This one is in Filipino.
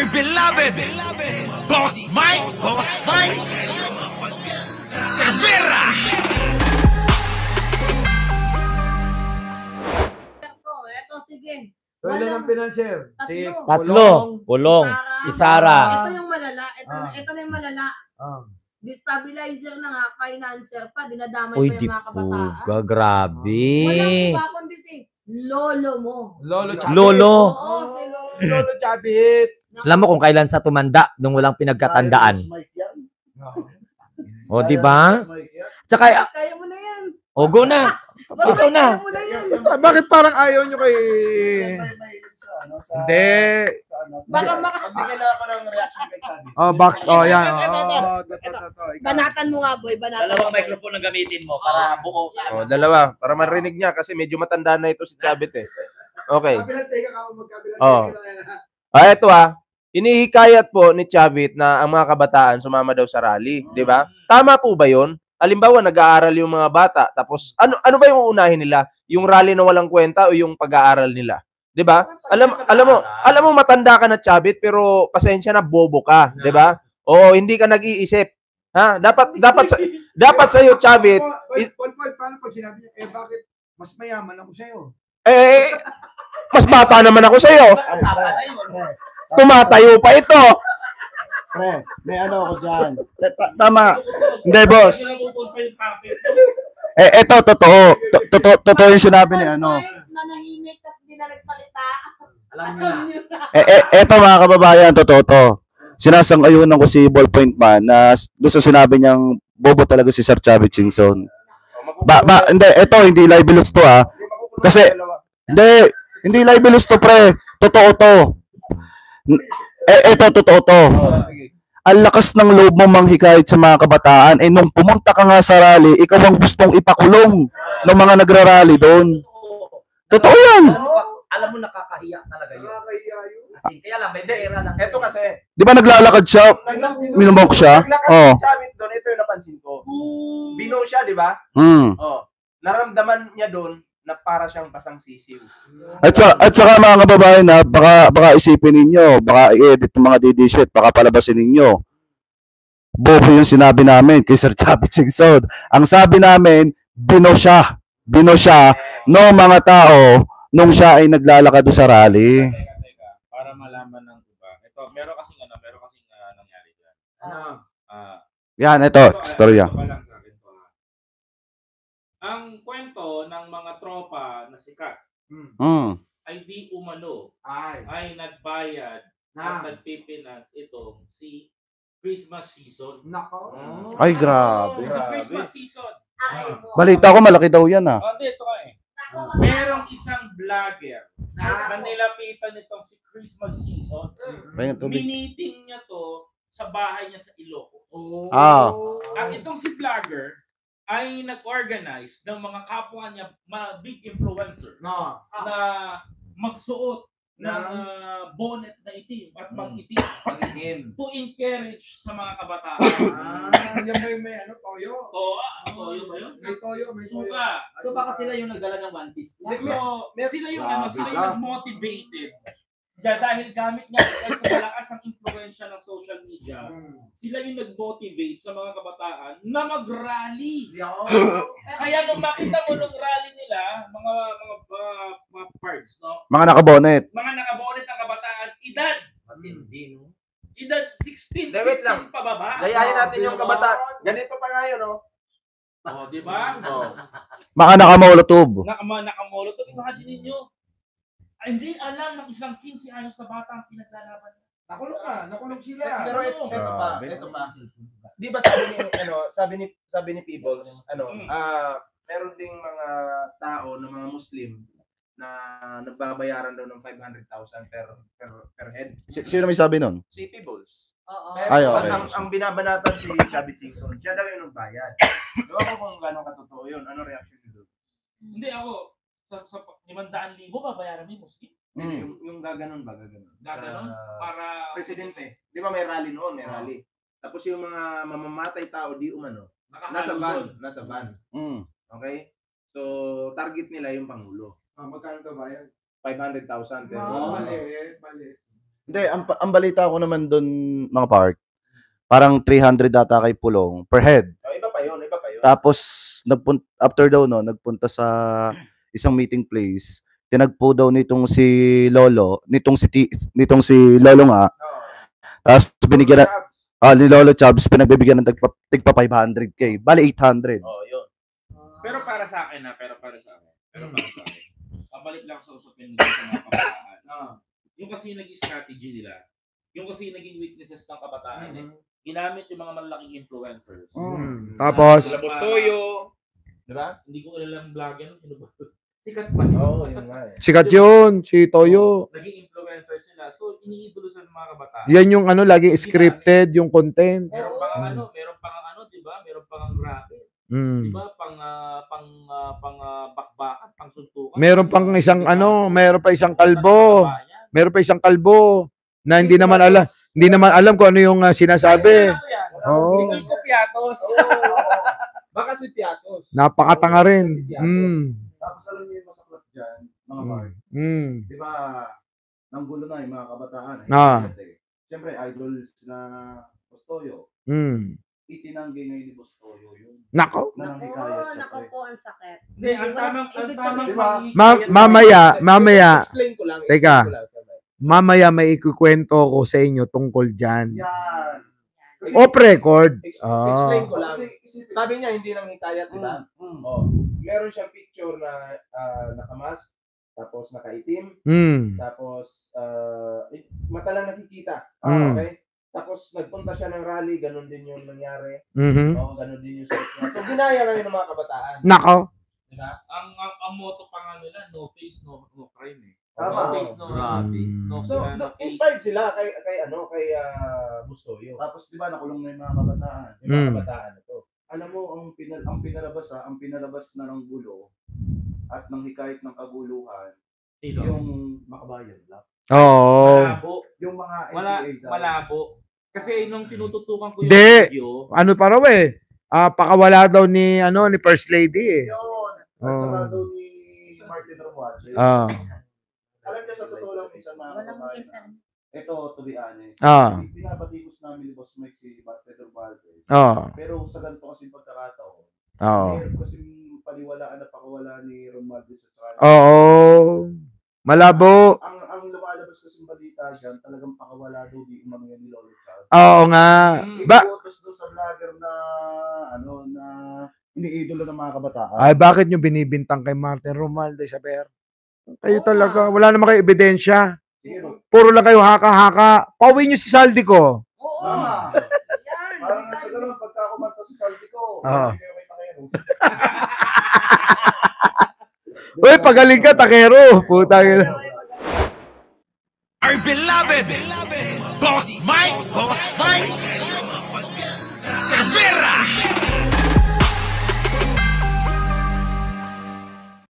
my beloved Boss Mike Severa. Eto, sige. So, ilan ang financier? Si Tatlo. Pulong. Si Sarah. Ito yung malala. Ito na yung malala. Destabilizer na nga, financer pa, dinadamay Uy, pa di yung mga kabataan. puga. Grabe. Walang iba kundi si lolo mo. Lolo Chavit. Lolo. Oo, si lolo. Lolo Chavit. Alam mo kung kailan sa tumanda nung walang pinagkatandaan. O, di ba? Tsaka, Kaya mo na yan. o, go na. Ikaw na. Kaya mo na yan. Bakit parang ayaw nyo kay... Hindi. Baka Bigyan na ako ng reaction kay Chabi. Yan. banatan mo nga, boy. Banatan. Dalawang microphone ang gamitin mo para buo. Dalawa. Para marinig niya kasi medyo matanda na ito si Chavit eh. Okay. Ito Inihikayat po ni Chavit na ang mga kabataan sumama daw sa rally, di ba? Tama po ba 'yon? Halimbawa, nag-aaral yung mga bata, tapos ano ba yung uunahin nila? Yung rally na walang kwenta o yung pag-aaral nila? 'Di ba? Alam mo matanda ka na, Chavit, pero pasensya na, bobo ka, 'di ba? O hindi ka nag-iisip. Ha? Dapat sa iyo, Chavit. Paano pag sinabi niya, bakit mas mayaman ako sa iyo? Mas bata naman ako sa iyo. Tumatayo pa ito. Pre, may ano ako dyan. Tama. Hindi, boss. Eto, totoo. Totoo yung sinabi ni ano. Nanahimik kasi hindi na nagsalita. Alam niyo na. Eto mga kababayan, totoo to. Sinasang-ayunan ko si Ballpoint Man na doon sa sinabi niyang bobo talaga si Sir Chavit Singson. Hindi, eto, hindi libelous to Kasi, hindi libelous to, pre. Totoo to. Eto, totoo to. Ang lakas ng loob mo manghikayat sa mga kabataan. Nung pumunta ka nga sa rally, ikaw ang gustong ipakulong ng mga nagrarally doon. Totoo yan. Alam mo, nakakahiya talaga yun. Kasi, kaya lang, may pera lang. Ito kasi. Di ba naglalakad siya? Minumok siya? Naglakad si Chavit doon. Ito yung napansin ko. Bino siya, di ba? Naramdaman niya doon na para siyang pasang sisiw. At saka mga kababayan baka isipin ninyo, baka i-edit ng mga DD baka palabasin ninyo. Bobo yung sinabi namin kay Sir Chavit Singson. Ang sabi namin, bino siya ng mga tao nung siya ay naglalakad sa rally. Para malaman ng iba. Ito, meron kasing nangyari dyan. Yan, ito, istorya. Ang kwento ng mga tropa na sikat ay di umano ay nagbayad at nagpipinance itong si Christmas season. Nako. Ay, grabe. Si Christmas season. Balita ko malaki daw yan Dito ka Merong isang vlogger na nilapitan itong si Christmas season. Miniting niya to sa bahay niya sa Ilocos. Ang itong si vlogger ay nag-organize ng mga kapwa niya, mga big influencer na magsuot ng bonnet na itim at pang-itim to encourage sa mga kabataan. Yan may toyo. Toyo ba yun? May toyo, may Suka. So, baka sila yung nagdala ng One Piece. So, sila yung nag-motivated. Dahil gamit niya sa malakas ang influensya ng social media, sila yung nag-motivate sa mga kabataan na mag-rally. Kaya nung makita mo nung rally nila, mga parts, no? Mga nakabonet. Mga nakabonet ng kabataan, edad. Matindi, no? Edad 16, wait lang. pababa. Gayahin natin yung kabataan. Ganito pa nga yun, Di ba? Mga nakamolotov. Nakamolotov. Imagine ninyo, hindi alam ng isang 15 anyos na bata ang pinaglalaban. Nakulong sila. Pero ito pa. Di ba sabi ni Peebles, meron ding mga tao ng mga Muslim na nagbabayaran daw ng 500,000 per head. Sino may sabi nun? Si Peebles. Ay, okay. Ang binabanatan si Chavit Singson, siya daw yung nagbayad. Ewan ko kung gano'ng katotoo yun. Ano reaction niyo doon? Hindi ako. Sa 500,000 babayaran mo yung Muslim? Yung gaganon ba? Gaganon? Para... Presidente. Di ba may rally noon? May rally. Tapos yung mga mamamatay tao, di umano. Nasa van. Okay? So, target nila yung Pangulo. Magkano ka ba yan? 500,000 pero... Mali. Hindi, ang balita ko naman doon, mga park, parang 300 data kay Pulong per head. Oh, iba pa yun, iba pa yun. Tapos, after daw, no, nagpunta sa isang meeting place. Tinagpo daw nitong si Lolo, nitong si Lolo nga. Tapos, binigyan ni Lolo Chubbs, pinagbibigyan ng tigpa 500k. Bali, 800. Oh, yun. Pero para sa akin pabalik lang sa usapin nila sa mga kabataan. Yung kasi naging strategy nila, yung kasi naging weaknesses ng kabataan, ginamit yung mga malalaking influencers. Tapos, Sila Bustoyo. Diba? Hindi ko alam vlogger, sino ba? Sikat pa yun. Oo, yun nga eh. sikat yun, si Toyo. Naging influencer sila. So, iniidolo sa mga kabataan. Yan yung laging scripted, yung content. Meron pang di ba? Meron pang rapid. Di Mm. ba? Pang bakbakan, pang suntukan. Meron pang isang meron pa isang kalbo. Meron pa isang kalbo na hindi naman alam kung ano yung sinasabi. Oo. Si Kiko Piatos. Baka si Piatos. Napakatanga rin. Tapos alam niyo yung masaklat dyan, mga Mark. Di ba, nanggulo na yung mga kabataan. Siyempre, idols na Bustoyo. Itinanggi ngayon ni Bustoyo yun. Nako. Na nanghikayat siya. Nako po, ang sakit. Hindi, ang tamang Diba? Mamaya, Explain ko lang. Teka. explain ko lang, sabay. mamaya may ikukwento ko sa inyo tungkol dyan. Yan. Off record. Explain ko lang. Kasi, Sabi niya, hindi nang hikayat, di ba? Oh, meron siyang picture na nakamask, tapos nakaitim, tapos mata lang nakikita. Okay? Tapos nagpunta siya ng rally, ganun din yung nangyari. Oo, ganun din yung suot niya. So ginaya ngayon ng mga kabataan. Nako. Diba? Ang motto pa nga nila, no face, no crime eh. Tama. No face, no robbery. No So, inspired sila kay Bustoyo. tapos di ba nakulong na yung mga kabataan. Yung mga kabataan ito. Alam mo, ang pinalabas na ng gulo at ng hikayat ng kaguluhan, Sino? yung makabayan lang. Oo. Malabo. Yung mga Malabo. Kasi nung tinututukan ko yung Hindi. video, Ano pa raw eh. Pakawala daw ni First Lady eh. Yun. At saka daw ni Martin Romualdez. Alam niya sa totoo lang isang mga kababayan. Ito, to be honest. Pinapatikos namin ni Boss Mike si Pedro Valdez. Pero sa ganito kasi pagkakataon, meron kasi paniwalaan na pakawala ni Romualdez at saka Malabo. ang lumalabas kasi balita dyan, talagang pakawala daw di umamaya ni Lolo Chad. Oo nga. Inuutos doon sa vlogger na na iniidolo ng mga kabataan. Ay, bakit nyo binibintang kay Martin Romualdez sa Ber? Kayo talaga. Wala naman kayo ebidensya. Puro lang kayo haka-haka. Pauwi nyo si Saldi ko. Oo. Yan. Parang nasa ganun, pagka kumanta si Saldi ko, may takero. Uy, pagaling ka, takero. Putang ina. Our beloved Boss Mike